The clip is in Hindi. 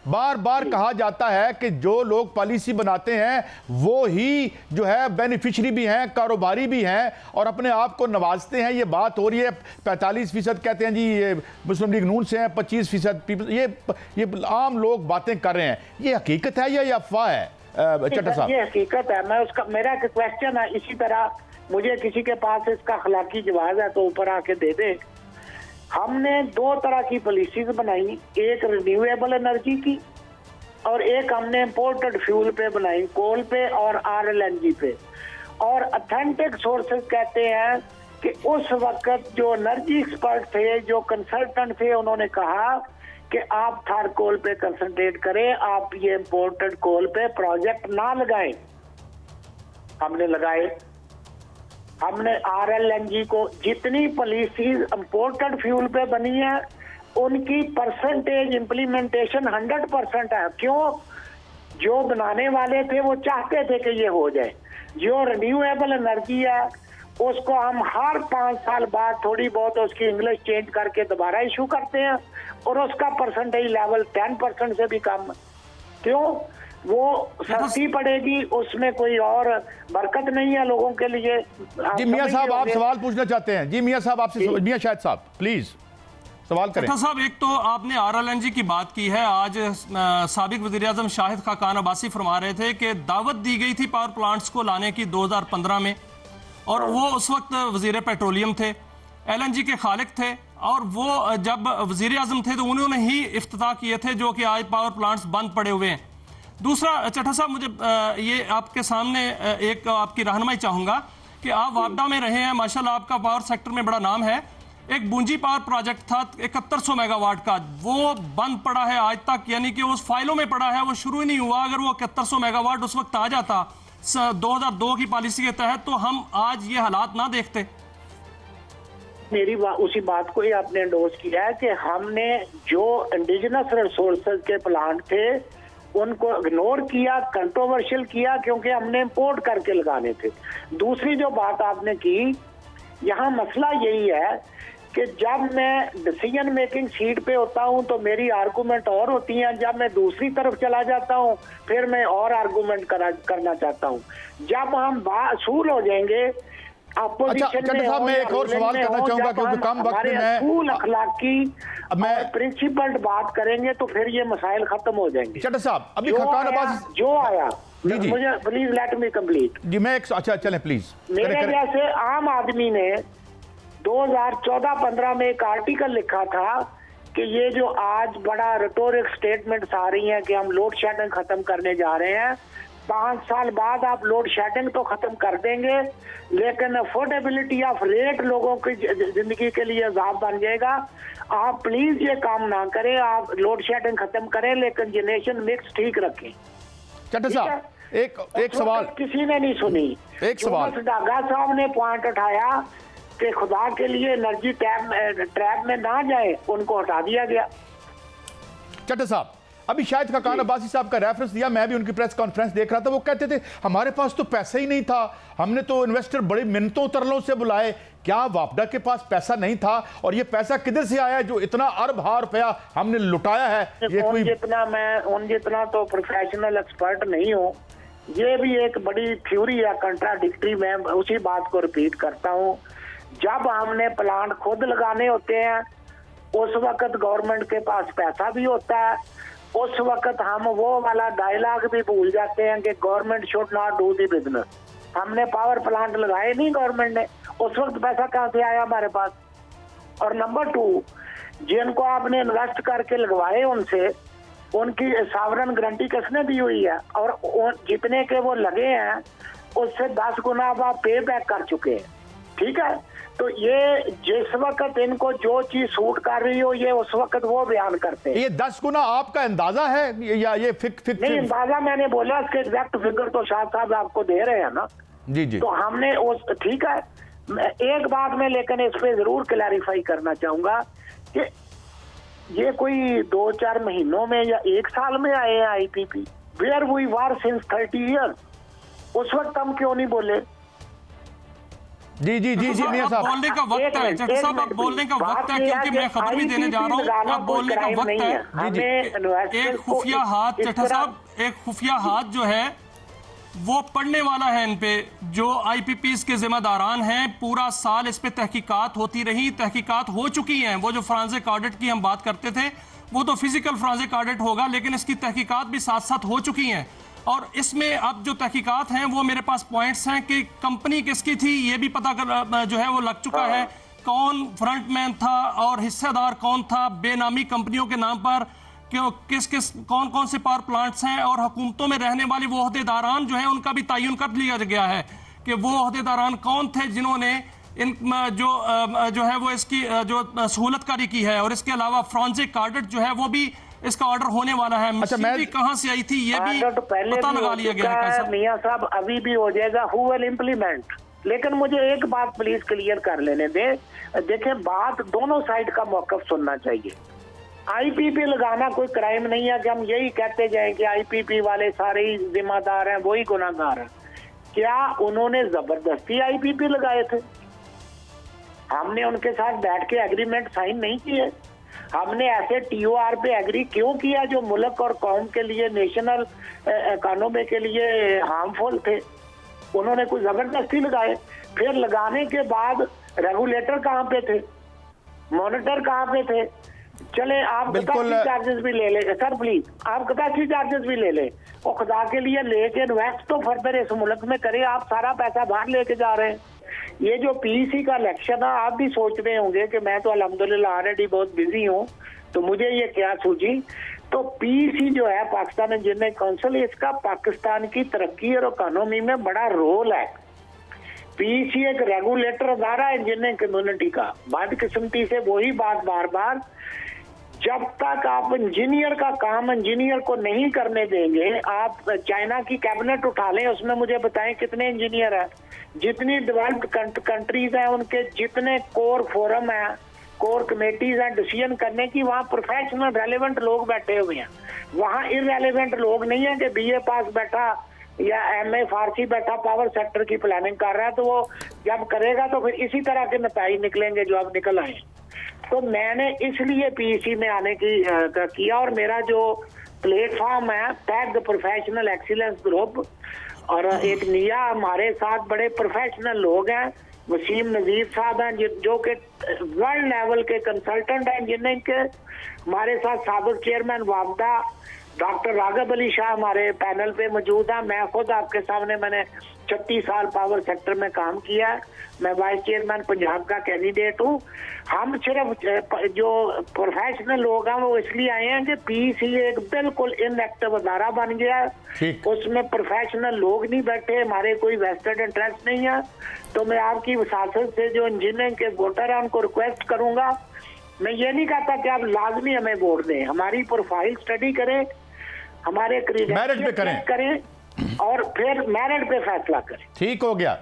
बार बार कहा जाता है कि जो लोग पॉलिसी बनाते हैं वो ही जो है बेनिफिशरी भी हैं, कारोबारी भी हैं और अपने आप को नवाजते हैं। ये बात हो रही है 45% कहते हैं जी ये मुस्लिम लीग नून से हैं, 25% ये आम लोग बातें कर रहे हैं। ये हकीकत है या ये अफवाह है चट्टा साहब? ये हकीकत है। मैं उसका मेरा क्वेश्चन है, इसी तरह मुझे किसी के पास इसका अखलाकी जवाब है तो ऊपर आके दे दे। हमने 2 तरह की पॉलिसीज बनाई, एक रिन्यूएबल एनर्जी की और एक हमने इंपोर्टेड फ्यूल पे बनाई, कोल पे और RLNG पे। और ऑथेंटिक सोर्सेज कहते हैं कि उस वक्त जो एनर्जी एक्सपर्ट थे, जो कंसल्टेंट थे, उन्होंने कहा कि आप थर्ड कोल पे कंसंट्रेट करें, आप ये इंपोर्टेड कोल पे प्रोजेक्ट ना लगाएं। हमने लगाए। हमने RLNG को, जितनी पॉलिसीज इंपोर्टेड फ्यूल पे बनी है उनकी परसेंटेज इंप्लीमेंटेशन 100% है। क्यों? जो बनाने वाले थे वो चाहते थे कि ये हो जाए। जो रिन्यूएबल एनर्जी है उसको हम हर 5 साल बाद थोड़ी बहुत उसकी इंग्लिश चेंज करके दोबारा इशू करते हैं और उसका परसेंटेज लेवल 10% से भी कम। क्यों? वो सस्ती पड़ेगी, उसमें कोई और बरकत नहीं है लोगों के लिए। जी मियां साहब आप सवाल पूछना चाहते हैं? जी मियां साहब आपसे, मियां शाहिद साहब प्लीज सवाल करें। साहब, एक तो आपने RLNG की बात की है। आज साबिक वज़ीर-ए-आज़म शाहिद खाकान अब्बासी फरमा रहे थे कि दावत दी गई थी पावर प्लांट्स को लाने की 2015 में और वो उस वक्त वज़ीर पेट्रोलियम थे, LNG के खालिक थे और वो जब वज़ीर-ए-आज़म थे तो उन्होंने ही इफ्तिताह किए थे जो कि आज पावर प्लांट्स बंद पड़े हुए हैं। दूसरा चट्टा साहब, मुझे ये आपके सामने एक आपकी रहनुमाई चाहूंगा कि आप वापडा में रहे हैं, माशाल्लाह आपका पावर सेक्टर में बड़ा नाम है। एक बूंजी पावर प्रोजेक्ट था 7100 मेगावाट का, वो बंद पड़ा है आज तक, यानी कि उस फाइलों में पड़ा है, वो शुरू ही नहीं हुआ। अगर वो 7100 मेगावाट उस वक्त आ जाता 2002 की पॉलिसी के तहत तो हम आज ये हालात ना देखते। मेरी उसी बात को ही आपने एंडोर्स किया है कि हमने जो इंडिजिनस रिसोर्सेज के प्लांट थे उनको इग्नोर किया, कंट्रोवर्शियल किया, क्योंकि हमने इंपोर्ट करके लगाने थे। दूसरी जो बात आपने की, यहाँ मसला यही है कि जब मैं डिसीजन मेकिंग सीट पे होता हूँ तो मेरी आर्गूमेंट और होती हैं, जब मैं दूसरी तरफ चला जाता हूँ फिर मैं और आर्गूमेंट करना चाहता हूँ। जब हम असूल हो जाएंगे, अच्छा चट्टा साहब मैं एक और सवाल करना चाहूंगा क्योंकि कम वक्त में असूल अखलाकी और प्रिंसिपल्ड बात करेंगे तो फिर ये मसाइल खत्म हो जाएंगे। चट्टा साहब अभी खाकान अब्बासी जो आया, मुझे प्लीज लेट मी कंप्लीट। जी मैं अच्छा चलें प्लीज। मेरे जैसे आम आदमी ने 2014-15 में एक आर्टिकल लिखा था कि ये जो आज बड़ा रिटोरिक स्टेटमेंट्स आ रही हैं कि हम लोड शेडिंग खत्म करने जा रहे हैं, 5 साल बाद आप लोड शेडिंग तो खत्म कर देंगे लेकिन अफोर्डेबिलिटी ऑफ रेट लोगों की जिंदगी के लिए अजाब बन जाएगा। आप प्लीज ये काम ना करें, आप लोड शेडिंग खत्म करें लेकिन जनरेशन मिक्स ठीक रखें। चट्टा साहब एक सवाल किसी ने नहीं सुनी। एक सवाल डागा साहब ने पॉइंट उठाया कि खुदा के लिए एनर्जी ट्रैप में ना जाए, उनको हटा दिया गया। चट्टा साहब अभी शाहिद खाकान अब्बासी साहब का रेफरेंस दिया, मैं भी उनकी प्रेस कॉन्फ्रेंस देख रहा था, वो कहते थे हमारे पास तो पैसा ही नहीं था, हमने तो इन्वेस्टर बड़ी मिन्नतों तरलों से बुलाए। क्या वापडा के पास पैसा नहीं था? और ये पैसा किधर से आया जो इतना अरब रुपया हमने लुटाया है? ये कोई जितना तो प्रोफेशनल एक्सपर्ट नहीं हो, ये भी एक बड़ी थ्योरी है कंट्राडिक्टरी। मैं उसी बात को रिपीट करता हूँ, जब हमने प्लांट खुद लगाने होते हैं उस वक्त गवर्नमेंट के पास पैसा भी होता है, उस वक्त हम वो वाला डायलॉग भी भूल जाते हैं कि government should not do the business. हमने पावर प्लांट लगाए नहीं गवर्नमेंट ने, उस वक्त पैसा कहाँ से आया हमारे पास? और नंबर 2, जिनको आपने इन्वेस्ट करके लगवाए उनसे उनकी सॉवरेन गारंटी किसने दी हुई है? और जितने के वो लगे हैं उससे 10 गुना आप पे बैक कर चुके हैं। ठीक है, तो ये जिस वक्त इनको जो चीज सूट कर रही हो ये उस वक्त वो बयान करते हैं। ये 10 गुना आपका अंदाजा है या ये फिक्स? नहीं, अंदाजा मैंने बोला, इसके एग्जैक्ट फिगर तो शाह साहब आपको दे रहे हैं ना। जी जी। तो हमने उस, ठीक है, एक बात में लेकिन इस पे जरूर क्लैरिफाई करना चाहूंगा कि ये कोई 2-4 महीनों में या 1 साल में आए हैं IPP। Where we were since 30 years. उस वक्त हम क्यों नहीं बोले? जी जी जी जी मियां अब साहब, बोलने का वक्त है जट साहब, अब बोलने का वक्त है, क्योंकि मैं खबर भी देने जा रहा हूँ। अब बोलने का वक्त है। एक खुफिया हाथ जट साहब, एक खुफिया हाथ जो है वो पड़ने वाला है इन पे, जो आईपीपीस के जिम्मेदारान हैं। पूरा साल इस पे तहकीकात होती रही, तहकीकात हो चुकी हैं। वो जो फोरेंसिक ऑडिट की हम बात करते थे, वो तो फिजिकल फोरेंसिक ऑडिट होगा, लेकिन इसकी तहकीकात भी साथ साथ हो चुकी हैं। और इसमें अब जो तहकीकात हैं वो मेरे पास पॉइंट्स हैं कि कंपनी किसकी थी ये भी पता कर जो है वो लग चुका है, कौन फ्रंटमैन था और हिस्सेदार कौन था बेनामी कंपनियों के नाम पर, क्यों किस किस कौन कौन से पावर प्लांट्स हैं, और हुकूमतों में रहने वाले वो ओहदेदारान जो है उनका भी तयन कर लिया गया है कि वो ओहदेदारान कौन थे जिन्होंने इन जो है वो इसकी जो सहूलतकारी की है। और इसके अलावा फोरेंसिक ऑडिट जो है वो भी इसका ऑर्डर होने वाला है। मशीनरी कहां से आई थी ये भी पता लगा लिया गया है। मियां साहब अभी भी हो जाएगा, हु विल इम्प्लीमेंट। लेकिन मुझे एक बात प्लीज क्लियर कर लेने दें, देखें बात दोनों साइड का मौकफ सुनना चाहिए। आईपीपी लगाना कोई क्राइम नहीं है कि हम यही कहते जाएं कि आईपीपी वाले सारे ही जिम्मेदार हैं, वही गुनाहगार हैं। क्या उन्होंने जबरदस्ती आईपीपी लगाए थे? हमने उनके साथ बैठ के एग्रीमेंट साइन नहीं किए। हमने ऐसे टीओआर पे एग्री क्यों किया जो मुल्क और कौम के लिए, नेशनल इकोनॉमी के लिए हार्मफुल थे? उन्होंने कोई जबरदस्ती लगाए। फिर लगाने के बाद रेगुलेटर कहाँ पे थे, मॉनिटर कहाँ पे थे? चले आप कैपेसिटी चार्जेस भी ले ले सर, प्लीज आप कैपेसिटी चार्जेस भी ले ले, और खुदा के लिए लेके इन्वेस्ट तो फर्दर इस मुल्क में करें। आप सारा पैसा बाहर लेके जा रहे हैं। ये जो पीईसी का इलेक्शन है, आप भी सोच रहे होंगे कि मैं तो अल्हम्दुलिल्लाह ऑलरेडी बहुत बिजी हूँ, तो मुझे ये क्या सूझी। तो पीईसी जो है पाकिस्तान इंजीनियरिंग काउंसिल, इसका पाकिस्तान की तरक्की और इकोनॉमी में बड़ा रोल है। पीईसी एक रेगुलेटर अदारा है इंजीनियरिंग कम्युनिटी का। बदकिस्मती से वही बात बार बार, जब तक आप इंजीनियर का काम इंजीनियर को नहीं करने देंगे। आप चाइना की कैबिनेट उठा लें, उसमें मुझे बताएं कितने इंजीनियर हैं। जितनी डेवलप्ड कंट्रीज हैं उनके जितने कोर फोरम हैं, कोर कमेटीज हैं डिसीजन करने की, वहाँ प्रोफेशनल रेलेवेंट लोग बैठे हुए हैं। वहाँ इररेलेवेंट लोग नहीं है कि बीए पास बैठा या एमए फारसी बैठा पावर सेक्टर की प्लानिंग कर रहा है, तो वो जब करेगा तो फिर इसी तरह के नतीजे निकलेंगे जो अब निकल आए। तो मैंने इसलिए पीईसी में आने की किया, और मेरा जो प्लेटफॉर्म है tag the professional excellence group, और एक निया हमारे साथ बड़े प्रोफेशनल लोग हैं, वसीम नजीर साहब हैं जो कि वर्ल्ड लेवल के कंसल्टेंट हैं इंजीनियरिंग के। हमारे साथ साबिक चेयरमैन वापदा डॉक्टर राघव अली शाह हमारे पैनल पे मौजूद है। मैं खुद आपके सामने, मैंने 36 साल पावर सेक्टर में काम किया है। मैं वाइस चेयरमैन पंजाब का कैंडिडेट हूँ। हम सिर्फ जो प्रोफेशनल लोग हैं वो इसलिए आए हैं कि पीईसी एक बिल्कुल इनएक्टिव अदारा बन गया है, उसमें प्रोफेशनल लोग नहीं बैठे, हमारे कोई वेस्टेड इंटरेस्ट नहीं है। तो मैं आपकी वसासत से जो इंजीनियरिंग के वोटर हैं उनको रिक्वेस्ट करूंगा, मैं ये नहीं कहता कि आप लाजमी हमें वोट दें, हमारी प्रोफाइल स्टडी करें, हमारे मेरिट पे करें और फिर मेरिट पे फैसला करें। ठीक हो गया।